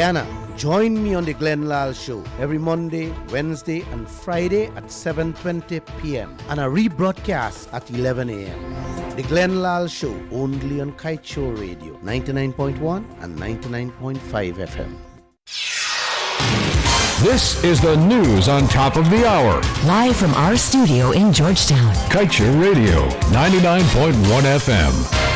Guyana. Join me on the Glenn Lal Show every Monday, Wednesday, and Friday at 7:20 p.m. and a rebroadcast at 11 a.m. The Glenn Lal Show only on Kaieteur Radio 99.1 and 99.5 FM. This is the news on top of the hour. Live from our studio in Georgetown. Kaieteur Radio 99.1 FM.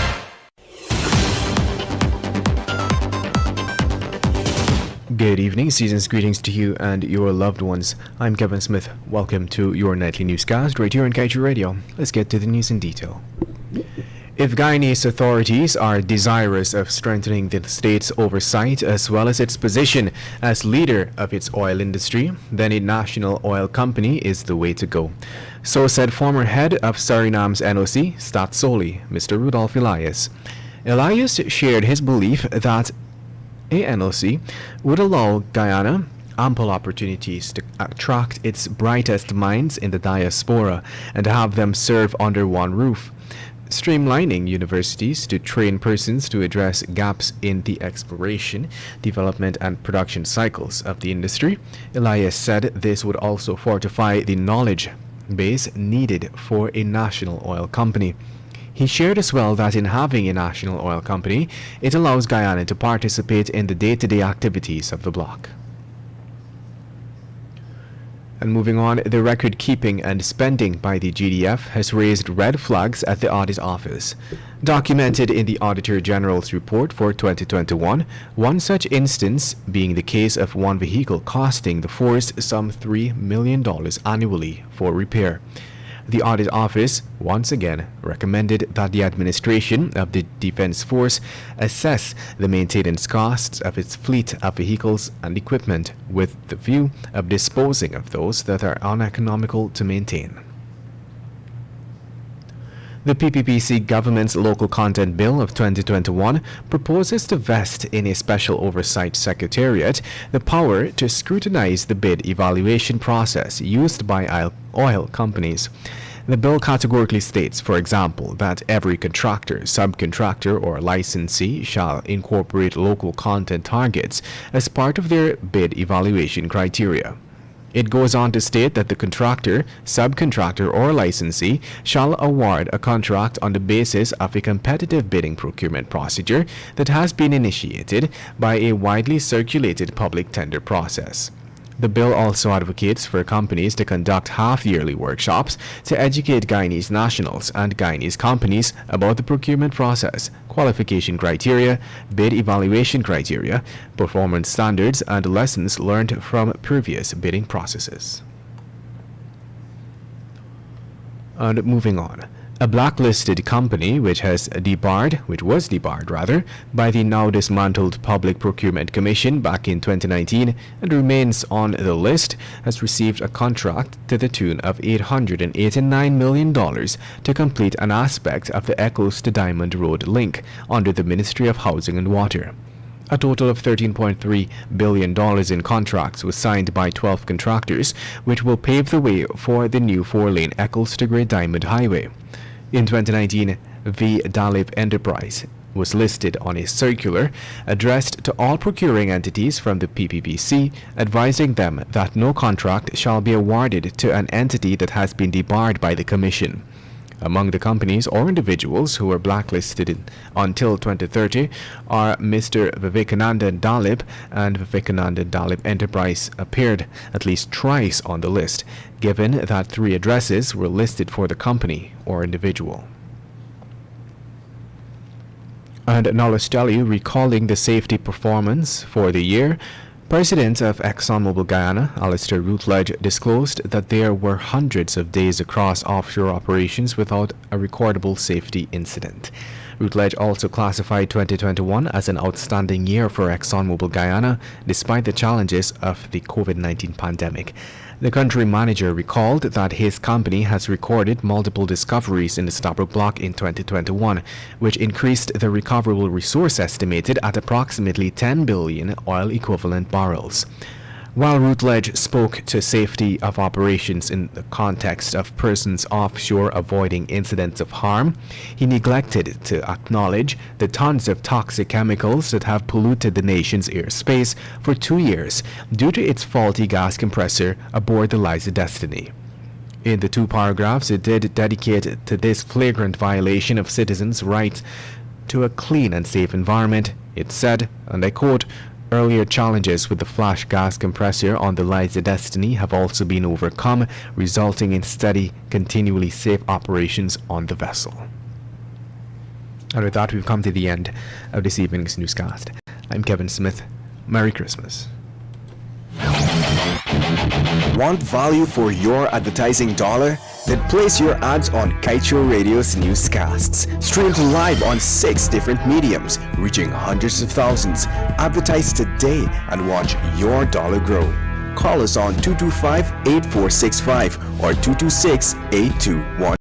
Good evening, season's greetings to you and your loved ones. I'm Kevin Smith. Welcome to your nightly newscast right here on Kaieteur Radio. Let's get to the news in detail. If Guyanese authorities are desirous of strengthening the state's oversight as well as its position as leader of its oil industry, then a national oil company is the way to go. So said former head of Suriname's NOC, Statsoli, Mr. Rudolph Elias. Elias shared his belief that a NOC would allow Guyana ample opportunities to attract its brightest minds in the diaspora and have them serve under one roof, streamlining universities to train persons to address gaps in the exploration, development, and production cycles of the industry. Elias said this would also fortify the knowledge base needed for a national oil company. He shared as well that in having a national oil company, it allows Guyana to participate in the day-to-day activities of the bloc. And moving on, the record keeping and spending by the GDF has raised red flags at the audit office. Documented in the Auditor General's report for 2021, one such instance being the case of one vehicle costing the force some $3 million annually for repair. The Audit Office once again recommended that the administration of the Defense Force assess the maintenance costs of its fleet of vehicles and equipment with the view of disposing of those that are uneconomical to maintain. The PPPC government's Local Content Bill of 2021 proposes to vest in a special oversight secretariat the power to scrutinize the bid evaluation process used by oil companies. The bill categorically states, for example, that every contractor, subcontractor, or licensee shall incorporate local content targets as part of their bid evaluation criteria. It goes on to state that the contractor, subcontractor, or licensee shall award a contract on the basis of a competitive bidding procurement procedure that has been initiated by a widely circulated public tender process. The bill also advocates for companies to conduct half-yearly workshops to educate Guyanese nationals and Guyanese companies about the procurement process, qualification criteria, bid evaluation criteria, performance standards, and lessons learned from previous bidding processes. And moving on. A blacklisted company which was debarred by the now dismantled Public Procurement Commission back in 2019 and remains on the list has received a contract to the tune of $889 million to complete an aspect of the Echoes to Diamond Road link under the Ministry of Housing and Water. A total of $13.3 billion in contracts was signed by 12 contractors, which will pave the way for the new 4-lane Eccles to Great Diamond Highway. In 2019, the Dalip Enterprise was listed on a circular addressed to all procuring entities from the PPPC, advising them that no contract shall be awarded to an entity that has been debarred by the Commission. Among the companies or individuals who were blacklisted until 2030 are Mr. Vivekananda Dalip, and Vivekananda Dalip Enterprise appeared at least twice on the list, given that 3 addresses were listed for the company or individual. And now let's tell you, recalling the safety performance for the year, President of ExxonMobil Guyana, Alistair Routledge, disclosed that there were hundreds of days across offshore operations without a recordable safety incident. Routledge also classified 2021 as an outstanding year for ExxonMobil Guyana, despite the challenges of the COVID-19 pandemic. The country manager recalled that his company has recorded multiple discoveries in the Stabroek Block in 2021, which increased the recoverable resource estimated at approximately 10 billion oil equivalent barrels. While Routledge spoke to safety of operations in the context of persons offshore avoiding incidents of harm, he neglected to acknowledge the tons of toxic chemicals that have polluted the nation's airspace for 2 years due to its faulty gas compressor aboard the Liza Destiny. In the 2 paragraphs it did dedicate to this flagrant violation of citizens' rights to a clean and safe environment, it said, and I quote, "Earlier challenges with the flash gas compressor on the Liza Destiny have also been overcome, resulting in steady, continually safe operations on the vessel." And with that, we've come to the end of this evening's newscast. I'm Kevin Smith. Merry Christmas. Want value for your advertising dollar? Then place your ads on Kaieteur Radio's newscasts. Streamed live on 6 different mediums, reaching hundreds of thousands. Advertise today and watch your dollar grow. Call us on 225-8465 or 226-8211.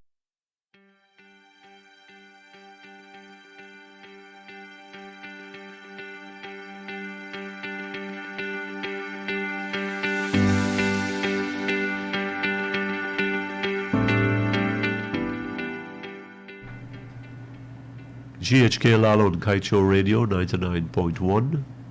GHK Lalo on Kaieteur Radio 99.1.